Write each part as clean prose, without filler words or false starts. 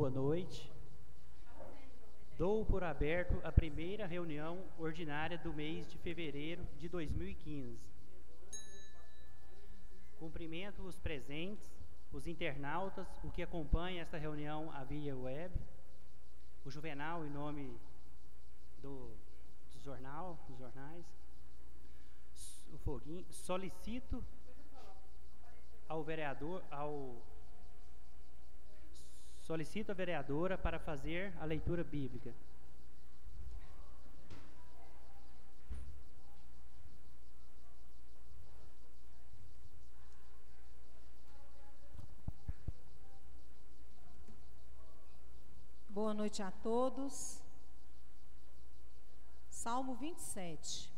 boa noite. Dou por aberto a primeira reunião ordinária do mês de fevereiro de 2015. Cumprimento os presentes, os internautas, o que acompanha esta reunião via web, o Juvenal em nome dos jornais, o Foguinho. Solicito a vereadora para fazer a leitura bíblica. Boa noite a todos. Salmo 27.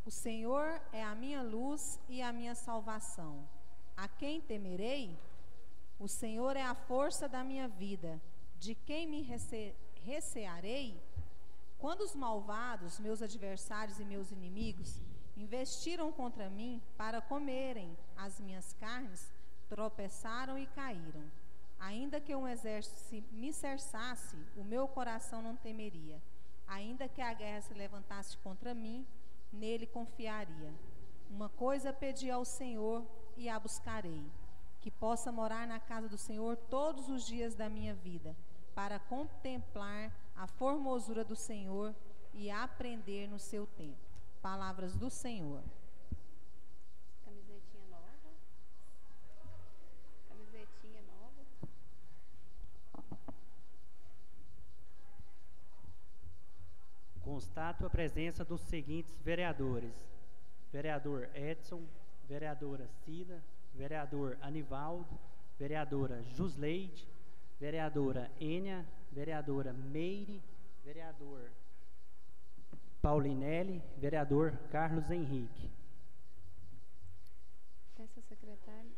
O Senhor é a minha luz e a minha salvação. A quem temerei? O Senhor é a força da minha vida. De quem me recearei? Quando os malvados, meus adversários e meus inimigos, investiram contra mim para comerem as minhas carnes, tropeçaram e caíram. Ainda que um exército me cercasse, o meu coração não temeria. Ainda que a guerra se levantasse contra mim, nele confiaria. Uma coisa pedi ao Senhor e a buscarei, que possa morar na casa do Senhor todos os dias da minha vida, para contemplar a formosura do Senhor e aprender no seu templo. Palavras do Senhor. Camisetinha nova. Camisetinha nova. Constato a presença dos seguintes vereadores: vereador Edson, vereadora Cida, vereador Anivaldo, vereadora Jusleide, vereadora Ênia, vereadora Meire, vereador Paulinelli, vereador Carlos Henrique. Peço à secretária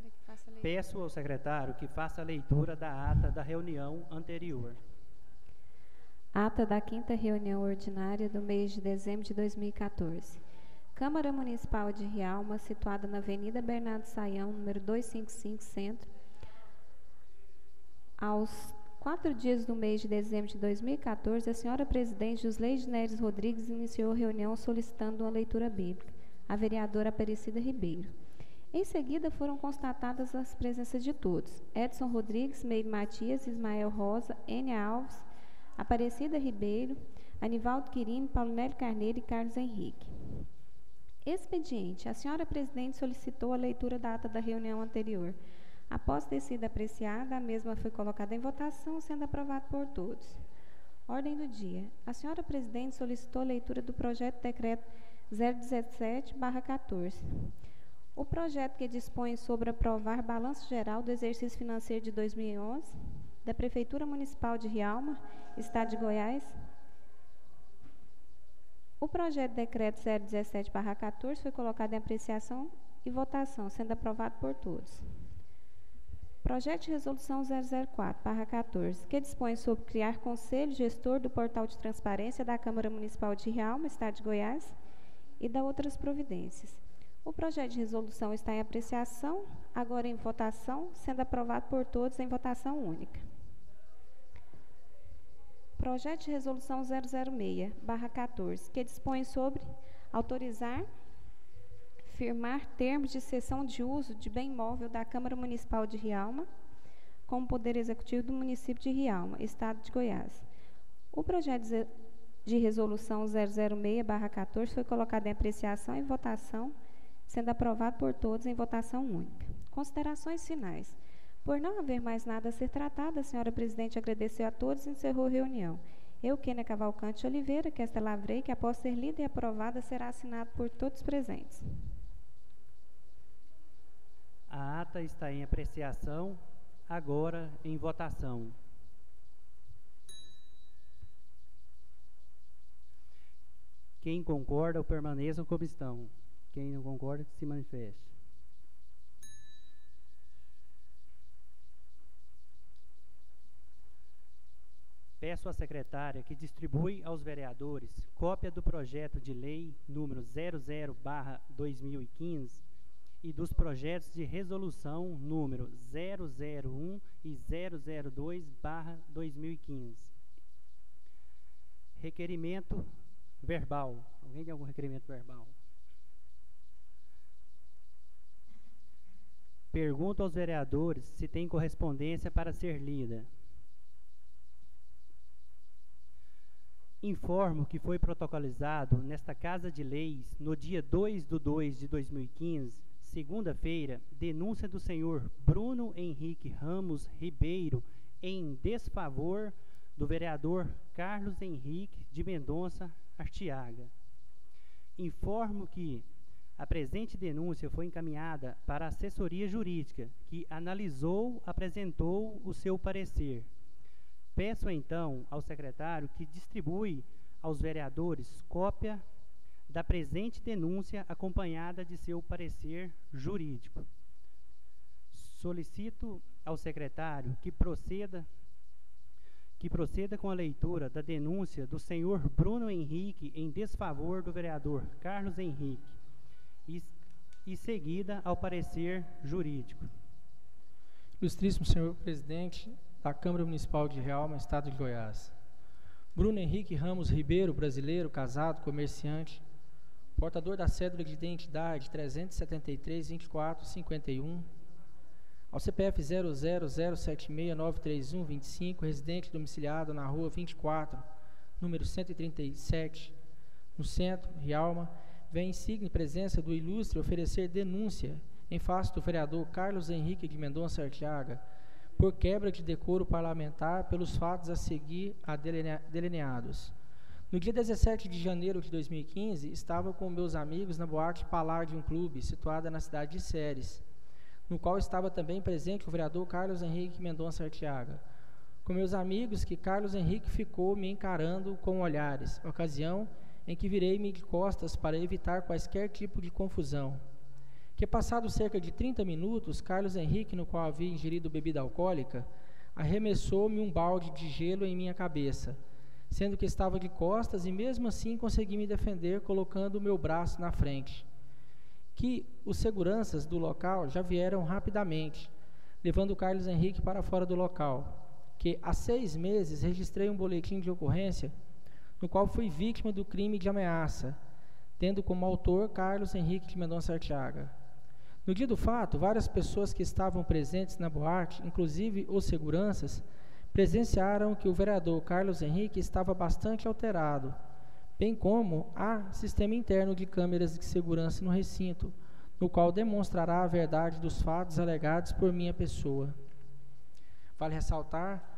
que faça a leitura. Peço ao secretário que faça a leitura da ata da reunião anterior. Ata da 5ª reunião ordinária do mês de dezembro de 2014. Câmara Municipal de Rialma, situada na Avenida Bernardo Saião, número 255, Centro. Aos 4 dias do mês de dezembro de 2014, a senhora presidente Jusleide Neres Rodrigues iniciou a reunião solicitando uma leitura bíblica. A vereadora Aparecida Ribeiro. Em seguida, foram constatadas as presenças de todos: Edson Rodrigues, Meire Matias, Ismael Rosa, Ênia Alves, Aparecida Ribeiro, Anivaldo Quirime, Paulinelli Carneiro e Carlos Henrique. Expediente. A senhora presidente solicitou a leitura da ata da reunião anterior. Após ter sido apreciada, a mesma foi colocada em votação, sendo aprovada por todos. Ordem do dia. A senhora presidente solicitou a leitura do projeto de decreto 017/14. O projeto que dispõe sobre aprovar balanço geral do exercício financeiro de 2011 da Prefeitura Municipal de Rialma, Estado de Goiás. O projeto de decreto 017/14 foi colocado em apreciação e votação, sendo aprovado por todos. Projeto de resolução 004/14, que dispõe sobre criar conselho gestor do portal de transparência da Câmara Municipal de Rialma, Estado de Goiás, e da outras providências. O projeto de resolução está em apreciação, agora em votação, sendo aprovado por todos em votação única. Projeto de resolução 006/14, que dispõe sobre autorizar, firmar termos de cessão de uso de bem imóvel da Câmara Municipal de Rialma com o Poder Executivo do município de Rialma, Estado de Goiás. O projeto de resolução 006/14 foi colocado em apreciação e votação, sendo aprovado por todos em votação única. Considerações finais. Por não haver mais nada a ser tratado, a senhora presidente agradeceu a todos e encerrou a reunião. Eu, Kênia Cavalcante Oliveira, que esta lavrei, que após ser lida e aprovada, será assinado por todos presentes. A ata está em apreciação, agora em votação. Quem concorda, permaneça como estão. Quem não concorda, que se manifeste. Peço à secretária que distribui aos vereadores cópia do projeto de lei número 00/2015, e dos projetos de resolução número 001 e 002/2015. Requerimento verbal. Alguém tem algum requerimento verbal? Pergunto aos vereadores se tem correspondência para ser lida. Informo que foi protocolizado nesta Casa de Leis, no dia 2/2/2015, segunda-feira, denúncia do senhor Bruno Henrique Ramos Ribeiro em desfavor do vereador Carlos Henrique de Mendonça Artiaga. Informo que a presente denúncia foi encaminhada para a assessoria jurídica, que apresentou o seu parecer. Peço então ao secretário que distribui aos vereadores cópia da presente denúncia acompanhada de seu parecer jurídico. Solicito ao secretário que proceda com a leitura da denúncia do senhor Bruno Henrique em desfavor do vereador Carlos Henrique e seguida ao parecer jurídico. Ilustríssimo senhor presidente da Câmara Municipal de Rialma, Estado de Goiás. Bruno Henrique Ramos Ribeiro, brasileiro, casado, comerciante, portador da cédula de identidade 373-24-51, ao CPF 0007693125, residente domiciliado na rua 24, número 137, no centro, Rialma, vem em signo e presença do ilustre oferecer denúncia em face do vereador Carlos Henrique de Mendonça Artiaga por quebra de decoro parlamentar pelos fatos a seguir delineados. No dia 17 de janeiro de 2015, estava com meus amigos na boate Palladium Clube, situada na cidade de Ceres, no qual estava também presente o vereador Carlos Henrique Mendonça Artiaga. Com meus amigos, que Carlos Henrique ficou me encarando com olhares, ocasião em que virei-me de costas para evitar quaisquer tipo de confusão. Que passados cerca de 30 minutos, Carlos Henrique, no qual havia ingerido bebida alcoólica, arremessou-me um balde de gelo em minha cabeça, sendo que estava de costas e mesmo assim consegui me defender colocando o meu braço na frente. Que os seguranças do local já vieram rapidamente, levando Carlos Henrique para fora do local, que há 6 meses registrei um boletim de ocorrência no qual fui vítima do crime de ameaça, tendo como autor Carlos Henrique de Mendonça Artiaga. No dia do fato, várias pessoas que estavam presentes na boate, inclusive os seguranças, presenciaram que o vereador Carlos Henrique estava bastante alterado, bem como há sistema interno de câmeras de segurança no recinto, no qual demonstrará a verdade dos fatos alegados por minha pessoa. Vale ressaltar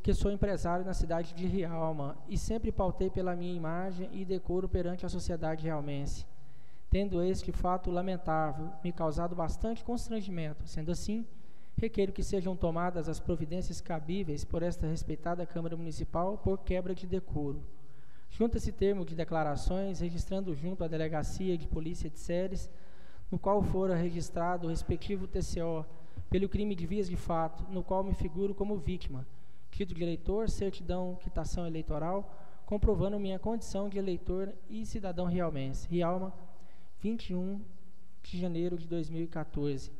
que sou empresário na cidade de Rialma e sempre pautei pela minha imagem e decoro perante a sociedade realmense, tendo este fato lamentável me causado bastante constrangimento. Sendo assim, requeiro que sejam tomadas as providências cabíveis por esta respeitada Câmara Municipal por quebra de decoro. Junto a esse termo de declarações, registrando junto à Delegacia de Polícia de Ceres, no qual fora registrado o respectivo TCO pelo crime de vias de fato, no qual me figuro como vítima, título de eleitor, certidão, quitação eleitoral, comprovando minha condição de eleitor e cidadão rialmense. Rialma, 21 de janeiro de 2014.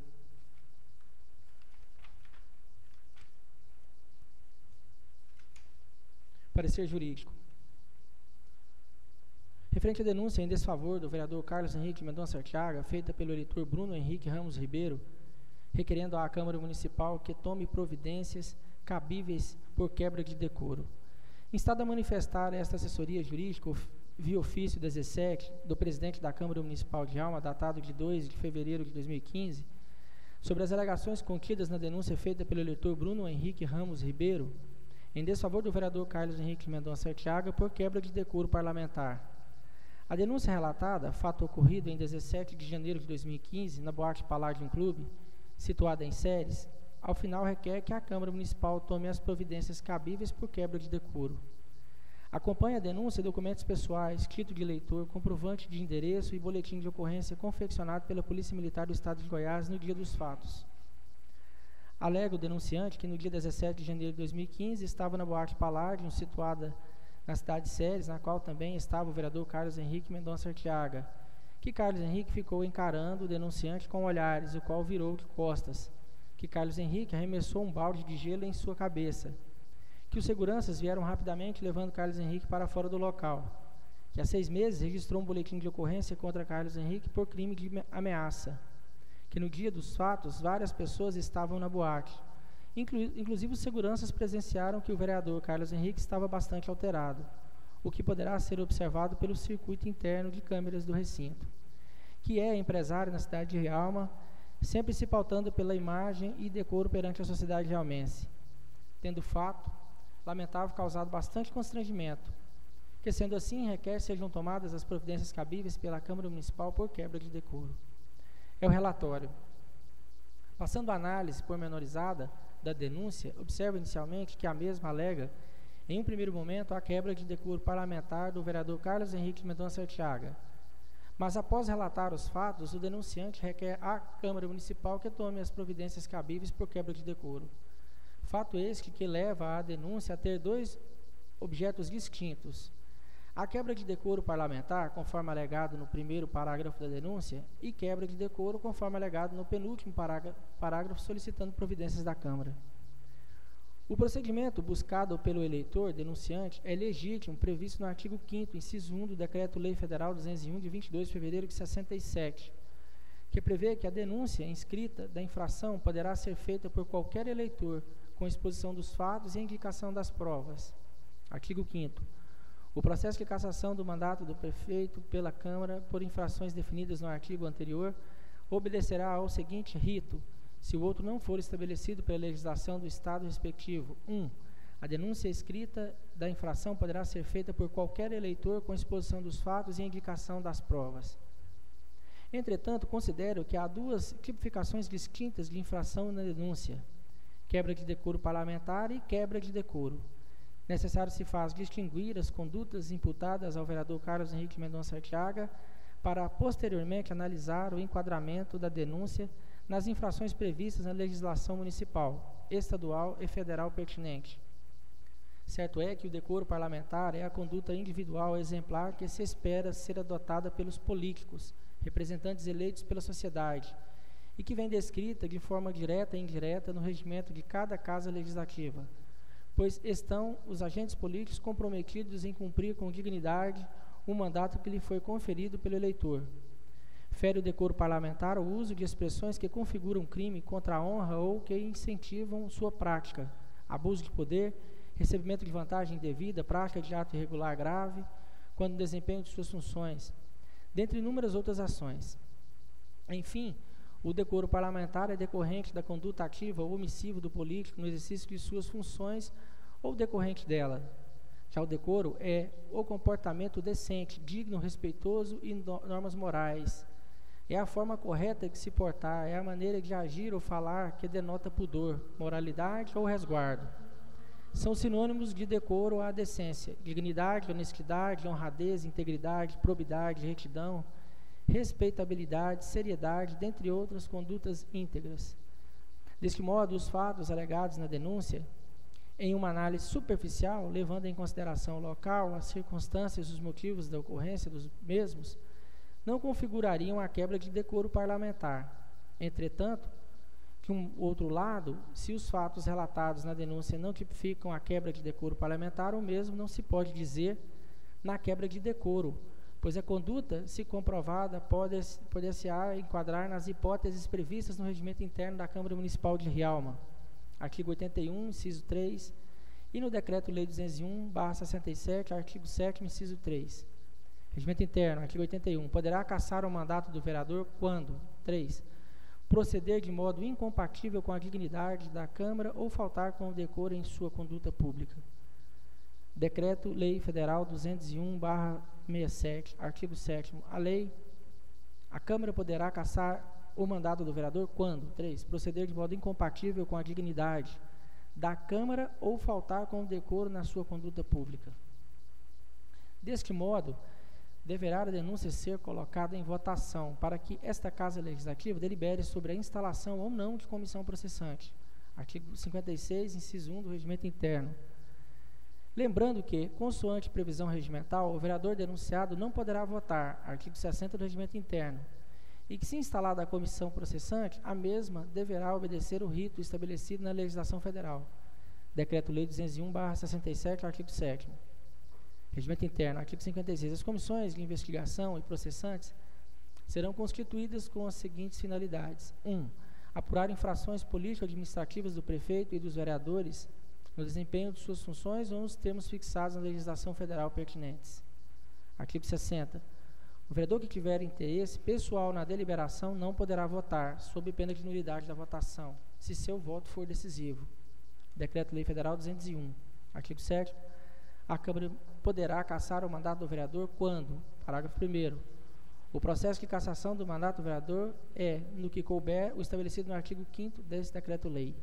Parecer jurídico. Referente à denúncia em desfavor do vereador Carlos Henrique Mendonça Artiaga, feita pelo eleitor Bruno Henrique Ramos Ribeiro, requerendo à Câmara Municipal que tome providências cabíveis por quebra de decoro. Instado a manifestar esta assessoria jurídica via ofício 17 do presidente da Câmara Municipal de Rialma, datado de 2 de fevereiro de 2015, sobre as alegações contidas na denúncia feita pelo eleitor Bruno Henrique Ramos Ribeiro, em desfavor do vereador Carlos Henrique Mendonça Artiaga por quebra de decoro parlamentar. A denúncia relatada, fato ocorrido em 17 de janeiro de 2015, na boate Palladium Clube, situada em Ceres, ao final requer que a Câmara Municipal tome as providências cabíveis por quebra de decoro. Acompanha a denúncia documentos pessoais, título de eleitor, comprovante de endereço e boletim de ocorrência confeccionado pela Polícia Militar do Estado de Goiás no dia dos fatos. Alega o denunciante que no dia 17 de janeiro de 2015 estava na boate Palladium, situada na cidade de Ceres, na qual também estava o vereador Carlos Henrique Mendonça Artiaga, que Carlos Henrique ficou encarando o denunciante com olhares, o qual virou de costas, que Carlos Henrique arremessou um balde de gelo em sua cabeça, que os seguranças vieram rapidamente levando Carlos Henrique para fora do local, que há 6 meses registrou um boletim de ocorrência contra Carlos Henrique por crime de ameaça, que no dia dos fatos várias pessoas estavam na boate, inclusive os seguranças presenciaram que o vereador Carlos Henrique estava bastante alterado, o que poderá ser observado pelo circuito interno de câmeras do recinto, que é empresário na cidade de Rialma, sempre se pautando pela imagem e decoro perante a sociedade realmense, tendo o fato lamentável causado bastante constrangimento, que sendo assim requer sejam tomadas as providências cabíveis pela Câmara Municipal por quebra de decoro. É o relatório. Passando a análise pormenorizada da denúncia, observa inicialmente que a mesma alega, em um primeiro momento, a quebra de decoro parlamentar do vereador Carlos Henrique Mendonça Arteaga. Mas, após relatar os fatos, o denunciante requer à Câmara Municipal que tome as providências cabíveis por quebra de decoro. Fato este que leva a denúncia a ter 2 objetos distintos. A quebra de decoro parlamentar, conforme alegado no primeiro parágrafo da denúncia, e quebra de decoro, conforme alegado no penúltimo parágrafo solicitando providências da Câmara. O procedimento buscado pelo eleitor denunciante é legítimo, previsto no artigo 5º, inciso 1 do Decreto-Lei Federal 201, de 22 de fevereiro de 67, que prevê que a denúncia inscrita da infração poderá ser feita por qualquer eleitor, com exposição dos fatos e indicação das provas. Artigo 5º. O processo de cassação do mandato do prefeito pela Câmara por infrações definidas no artigo anterior obedecerá ao seguinte rito, se o outro não for estabelecido pela legislação do Estado respectivo. 1. A denúncia escrita da infração poderá ser feita por qualquer eleitor com exposição dos fatos e indicação das provas. Entretanto, considero que há 2 tipificações distintas de infração na denúncia: quebra de decoro parlamentar e quebra de decoro. Necessário se faz distinguir as condutas imputadas ao vereador Carlos Henrique Mendonça Arteaga para posteriormente analisar o enquadramento da denúncia nas infrações previstas na legislação municipal, estadual e federal pertinente. Certo é que o decoro parlamentar é a conduta individual exemplar que se espera ser adotada pelos políticos, representantes eleitos pela sociedade, e que vem descrita de forma direta e indireta no regimento de cada casa legislativa, pois estão os agentes políticos comprometidos em cumprir com dignidade o mandato que lhe foi conferido pelo eleitor. Fere o decoro parlamentar o uso de expressões que configuram crime contra a honra ou que incentivam sua prática, abuso de poder, recebimento de vantagem indevida, prática de ato irregular grave, quando no desempenho de suas funções, dentre inúmeras outras ações. Enfim, o decoro parlamentar é decorrente da conduta ativa ou omissiva do político no exercício de suas funções ou decorrente dela. Já o decoro é o comportamento decente, digno, respeitoso e normas morais. É a forma correta de se portar, é a maneira de agir ou falar que denota pudor, moralidade ou resguardo. São sinônimos de decoro à decência, dignidade, honestidade, honradez, integridade, probidade, retidão, respeitabilidade, seriedade, dentre outras condutas íntegras. Deste modo, os fatos alegados na denúncia, em uma análise superficial, levando em consideração o local, as circunstâncias e os motivos da ocorrência dos mesmos, não configurariam a quebra de decoro parlamentar. Entretanto, de um outro lado, se os fatos relatados na denúncia não tipificam a quebra de decoro parlamentar, o mesmo não se pode dizer na quebra de decoro, pois a conduta, se comprovada, poder-se-á enquadrar nas hipóteses previstas no regimento interno da Câmara Municipal de Rialma, artigo 81, inciso 3, e no Decreto-Lei 201/67, artigo 7º, inciso 3. Regimento interno, artigo 81, poderá cassar o mandato do vereador quando, 3, proceder de modo incompatível com a dignidade da Câmara ou faltar com o decoro em sua conduta pública. Decreto-Lei Federal 201/67, artigo 7º. A Câmara poderá cassar o mandato do vereador quando, 3, proceder de modo incompatível com a dignidade da Câmara ou faltar com o decoro na sua conduta pública. Deste modo, deverá a denúncia ser colocada em votação para que esta Casa Legislativa delibere sobre a instalação ou não de comissão processante. Artigo 56, inciso 1 do Regimento Interno. Lembrando que, consoante previsão regimental, o vereador denunciado não poderá votar, artigo 60 do Regimento Interno, e que, se instalada a comissão processante, a mesma deverá obedecer o rito estabelecido na legislação federal. Decreto-Lei 201/67, artigo 7º. Regimento Interno, artigo 56. As comissões de investigação e processantes serão constituídas com as seguintes finalidades. 1. Apurar infrações político-administrativas do prefeito e dos vereadores no desempenho de suas funções ou nos termos fixados na legislação federal pertinentes. Artigo 60. O vereador que tiver interesse pessoal na deliberação não poderá votar, sob pena de nulidade da votação, se seu voto for decisivo. Decreto-Lei Federal 201. Artigo 7º. A Câmara poderá cassar o mandato do vereador quando, parágrafo 1º, o processo de cassação do mandato do vereador é, no que couber, o estabelecido no artigo 5º desse decreto-lei.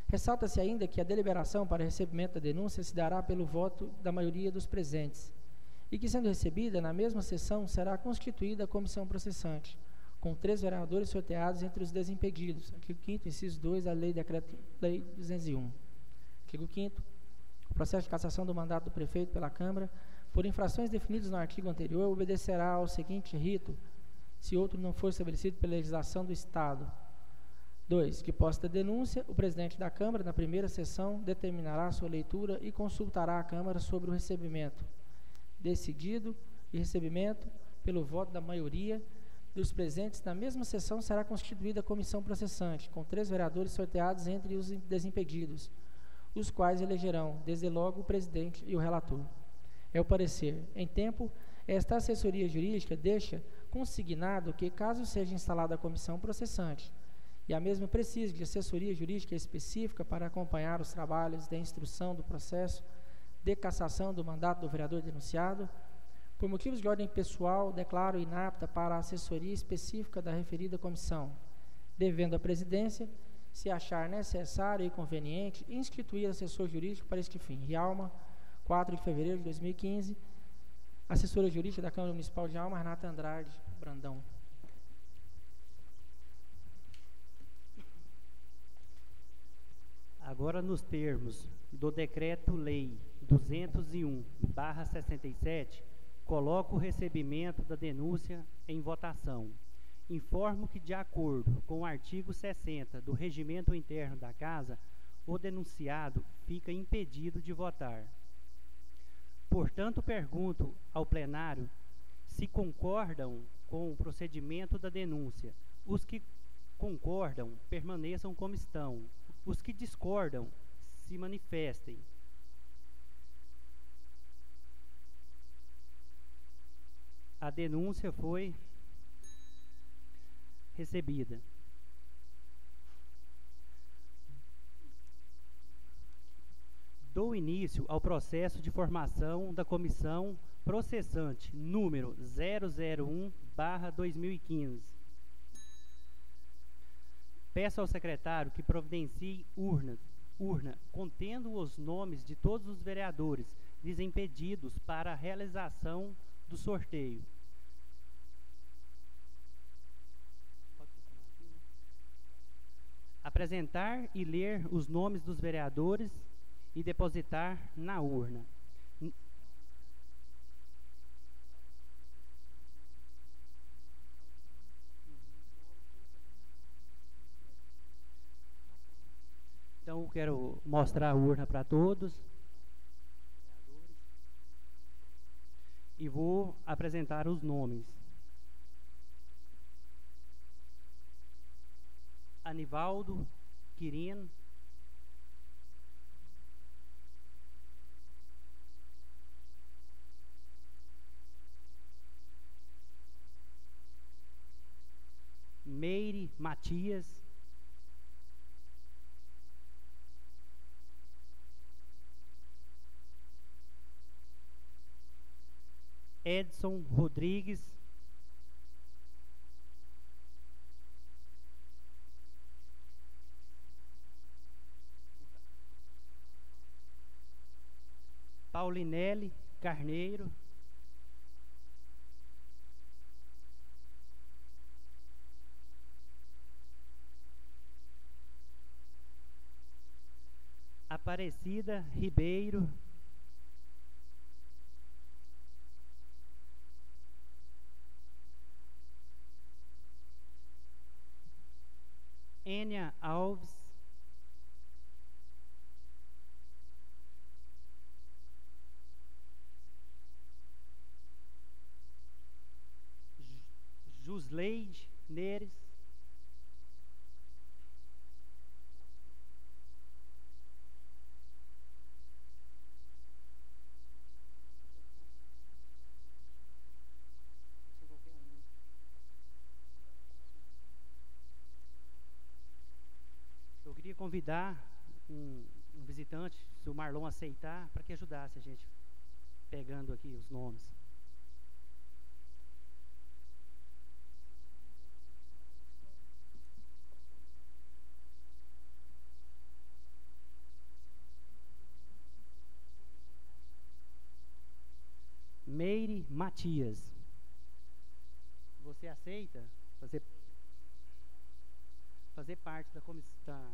Ressalta-se ainda que a deliberação para recebimento da denúncia se dará pelo voto da maioria dos presentes e que, sendo recebida, na mesma sessão será constituída a comissão processante, com 3 vereadores sorteados entre os desimpedidos. Artigo 5º, inciso 2 da Lei 201. Artigo 5º. O processo de cassação do mandato do prefeito pela Câmara, por infrações definidas no artigo anterior, obedecerá ao seguinte rito, se outro não for estabelecido pela legislação do Estado. 2. Que posta a denúncia, o presidente da Câmara, na primeira sessão, determinará a sua leitura e consultará a Câmara sobre o recebimento. Decidido e recebimento pelo voto da maioria dos presentes, na mesma sessão será constituída a comissão processante, com 3 vereadores sorteados entre os desimpedidos, os quais elegerão, desde logo, o presidente e o relator. É o parecer. Em tempo, esta assessoria jurídica deixa consignado que, caso seja instalada a comissão processante, e a mesma precise de assessoria jurídica específica para acompanhar os trabalhos de instrução do processo de cassação do mandato do vereador denunciado, por motivos de ordem pessoal, declaro inapta para a assessoria específica da referida comissão, devendo a presidência, se achar necessário e conveniente, instituir assessor jurídico para este fim. Rialma, 4 de fevereiro de 2015, assessora jurídica da Câmara Municipal de Rialma, Renata Andrade Brandão. Agora, nos termos do Decreto-Lei 201/67, coloco o recebimento da denúncia em votação. Informo que, de acordo com o artigo 60 do Regimento Interno da Casa, o denunciado fica impedido de votar. Portanto, pergunto ao plenário se concordam com o procedimento da denúncia. Os que concordam, permaneçam como estão. Os que discordam, se manifestem. A denúncia foi recebida. Dou início ao processo de formação da comissão processante número 001/2015. Peço ao secretário que providencie urna contendo os nomes de todos os vereadores desimpedidos para a realização do sorteio. Apresentar e ler os nomes dos vereadores e depositar na urna. Então, eu quero mostrar a urna para todos. E vou apresentar os nomes. Anivaldo Quirino. Meire Matias. Edson Rodrigues. Paulinelli Carneiro. Aparecida Ribeiro Enia Alves, Jusleide Neres, eu queria convidar um visitante, se o Marlon aceitar, para que ajudasse a gente pegando aqui os nomes. Meire Matias, você aceita fazer parte da comissão?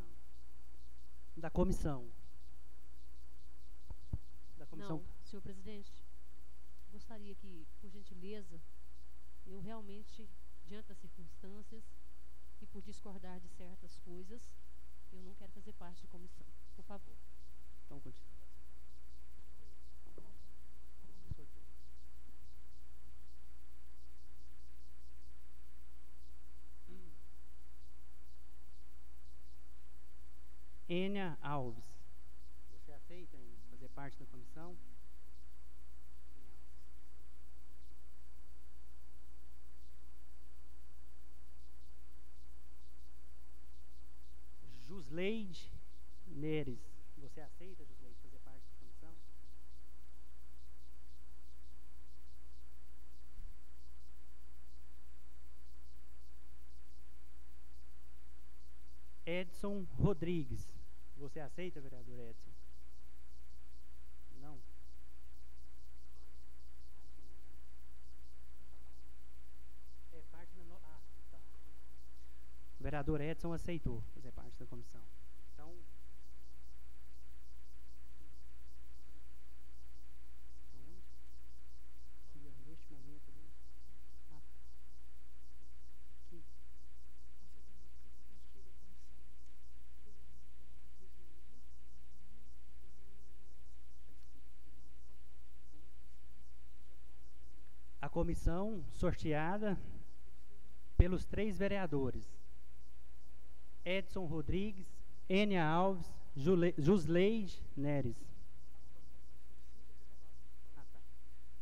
Não, senhor presidente, gostaria que, por gentileza, eu realmente, diante das circunstâncias e por discordar de certas coisas, eu não quero fazer parte de comissão. Por favor. Então, continue. Enia Alves, você aceita fazer parte da comissão? Jusleide Neres, você aceita, Jusleide, fazer parte da comissão? Edson Rodrigues, você aceita, vereador Edson? Não? É parte da... tá. O vereador Edson aceitou fazer parte da comissão. Então... Aonde? Neste momento ali? Ah, tá. Aqui. A comissão sorteada pelos 3 vereadores: Edson Rodrigues, Enia Alves, Jusleide Neres.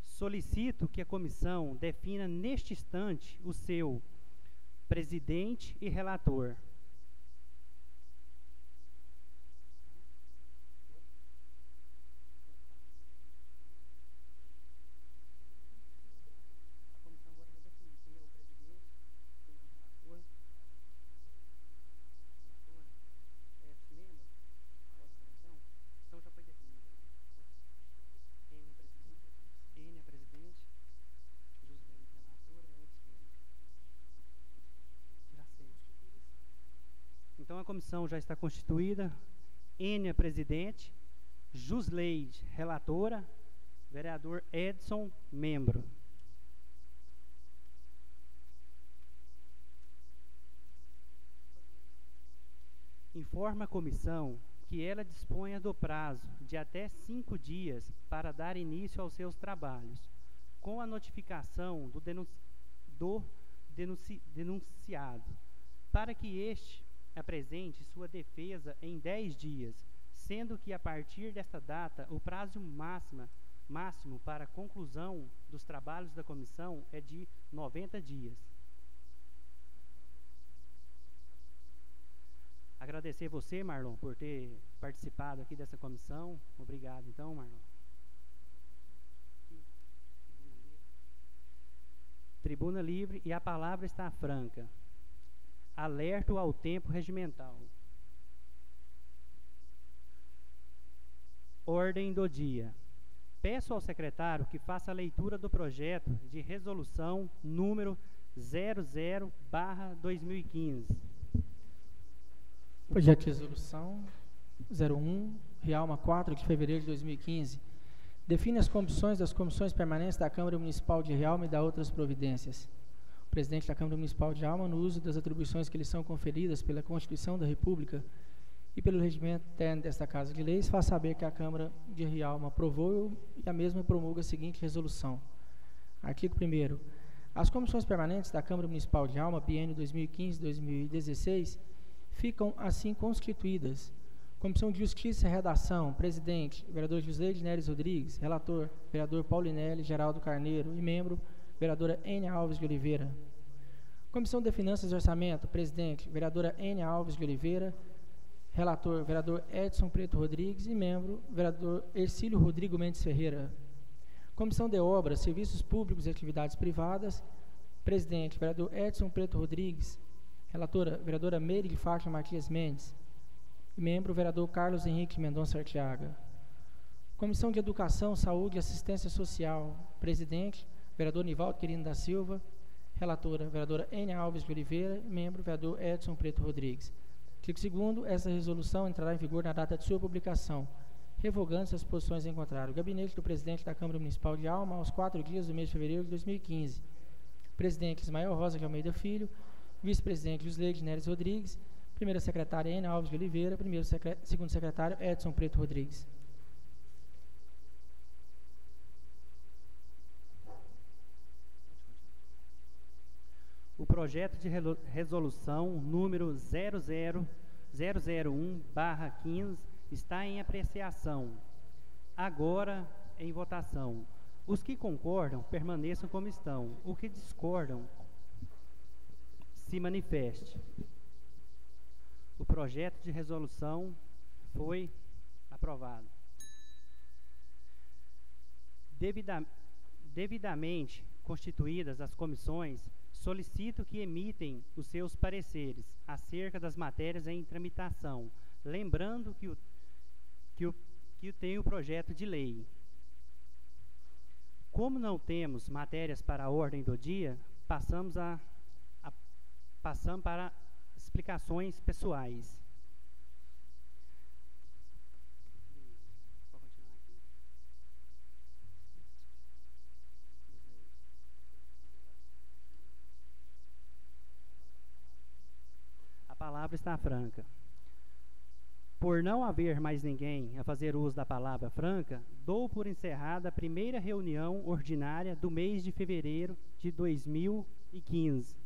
Solicito que a comissão defina neste instante o seu presidente e relator. Então a comissão já está constituída. Enia presidente, Jusleide relatora, vereador Edson membro. Informa a comissão que ela disponha do prazo de até 5 dias para dar início aos seus trabalhos, com a notificação do denunciado, para que este apresente sua defesa em 10 dias, sendo que a partir desta data o prazo máximo para a conclusão dos trabalhos da comissão é de 90 dias. Agradecer você, Marlon, por ter participado aqui dessa comissão. Obrigado, então, Marlon. Tribuna livre e a palavra está franca. Alerto ao tempo regimental. Ordem do dia. Peço ao secretário que faça a leitura do projeto de resolução número 00/2015. Projeto de resolução 01, Realma 4 de fevereiro de 2015. Define as comissões das comissões permanentes da Câmara Municipal de Realma e da outras providências. presidente da Câmara Municipal de Alma, no uso das atribuições que lhe são conferidas pela Constituição da República e pelo regimento interno desta Casa de Leis, faz saber que a Câmara de Rialma aprovou e a mesma promulga a seguinte resolução. Artigo 1º. As comissões permanentes da Câmara Municipal de Alma, biênio 2015-2016, ficam assim constituídas. Comissão de Justiça e Redação, presidente, vereador Josleide Neres Rodrigues, relator, vereador Paulinelli Geraldo Carneiro e membro, vereadora N. Alves de Oliveira. Comissão de Finanças e Orçamento, presidente, vereadora N. Alves de Oliveira, relator, vereador Edson Preto Rodrigues e membro, vereador Ercílio Rodrigo Mendes Ferreira. Comissão de Obras, Serviços Públicos e Atividades Privadas, presidente, vereador Edson Preto Rodrigues, relatora, vereadora Meire de Fátima Matias Mendes e membro, vereador Carlos Henrique Mendonça Arteaga. Comissão de Educação, Saúde e Assistência Social, presidente, vereador Nivaldo Quirino da Silva, relatora, vereadora N. Alves de Oliveira e membro, vereador Edson Preto Rodrigues. Artigo 2º, essa resolução entrará em vigor na data de sua publicação, revogando-se as posições em contrário. Gabinete do presidente da Câmara Municipal de Alma, aos 4 dias do mês de fevereiro de 2015. Presidente Ismael Rosa de Almeida Filho, vice-presidente Josleide Neres Rodrigues, primeira secretária N. Alves de Oliveira, segundo secretário Edson Preto Rodrigues. O projeto de resolução número 00001/15 está em apreciação. Agora em votação. Os que concordam, permaneçam como estão. Os que discordam, se manifeste. O projeto de resolução foi aprovado. Devidamente constituídas as comissões, solicito que emitem os seus pareceres acerca das matérias em tramitação, lembrando que tem o projeto de lei. Como não temos matérias para a ordem do dia, passamos para explicações pessoais. A palavra está franca. Por não haver mais ninguém a fazer uso da palavra franca, dou por encerrada a primeira reunião ordinária do mês de fevereiro de 2015.